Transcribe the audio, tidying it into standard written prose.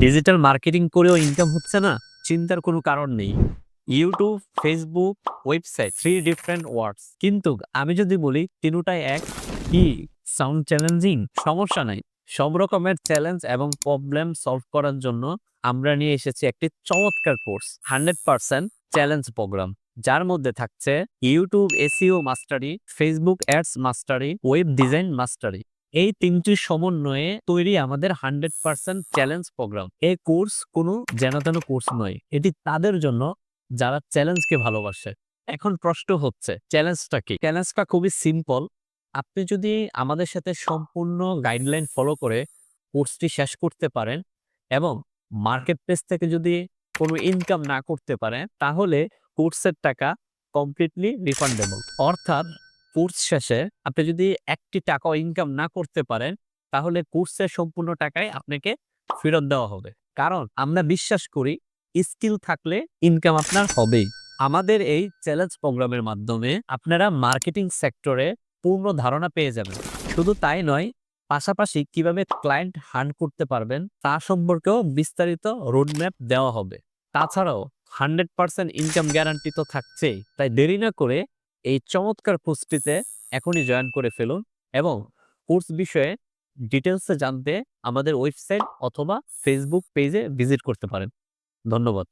Digital marketing করেও income হচ্ছে না? চিন্তার কোনো কারণ নেই। ইউটিউব, ফেসবুক, ওয়েবসাইট 3 ডিফারেন্ট ওয়ার্ডস। কিন্তু আমি যদি বলি তিনুটাই এক, কি সাউন্ড চ্যালেঞ্জিং? সমস্যা নাই। সব রকমের চ্যালেঞ্জ এবং প্রবলেম সলভ করার জন্য আমরা নিয়ে এসেছি একটি চমৎকার কোর্স 100% চ্যালেঞ্জ প্রোগ্রাম। যার মধ্যে থাকছে YouTube SEO mastery, Facebook ads mastery, web design mastery. এই ৩টির সমন্বয়ে তৈরি আমাদের 100% চ্যালেঞ্জ প্রোগ্রাম। এই কোর্স কোনো যেন-তেন কোর্স নয়। এটি তাদের জন্য যারা চ্যালেঞ্জকে ভালোবাসে। এখন প্রশ্ন হচ্ছে চ্যালেঞ্জটা কি? চ্যালেঞ্জটা খুবই সিম্পল। আপনি যদি আমাদের সাথে সম্পূর্ণ গাইডলাইন ফলো করে কোর্সটি শেষ করতে পারেন এবং মার্কেট প্লেস থেকে যদি কোনো ইনকাম না করতে পারেন, তাহলে কোর্সের টাকা কমপ্লিটলি রিফান্ডেবল। অর্থাৎ কোর্স শেষে আপনি যদি একটি টাকাও ইনকাম না করতে পারেন, তাহলে কোর্সের সম্পূর্ণ টাকাই আপনাকে ফেরত দেওয়া হবে। কারণ আমরা বিশ্বাস করি স্কিল থাকলে ইনকাম আপনার হবেই। আমাদের এই চ্যালেঞ্জ প্রোগ্রামের মাধ্যমে আপনারা মার্কেটিং সেক্টরে পূর্ণ ধারণা পেয়ে যাবেন। শুধু তাই নয়, পাশাপাশি কিভাবে ক্লায়েন্ট হান্ট করতে পারবেন তা সম্পর্কেও বিস্তারিত রোডম্যাপ দেওয়া হবে। তাছাড়াও 100% ইনকাম গ্যারান্টি তো থাকছেই। তাই দেরি না করে এই চমৎকার কোর্সটিতে এখনই জয়েন করে ফেলুন এবং কোর্স বিষয়ে ডিটেইলসে জানতে আমাদের ওয়েবসাইট অথবা ফেসবুক পেজে ভিজিট করতে পারেন। ধন্যবাদ।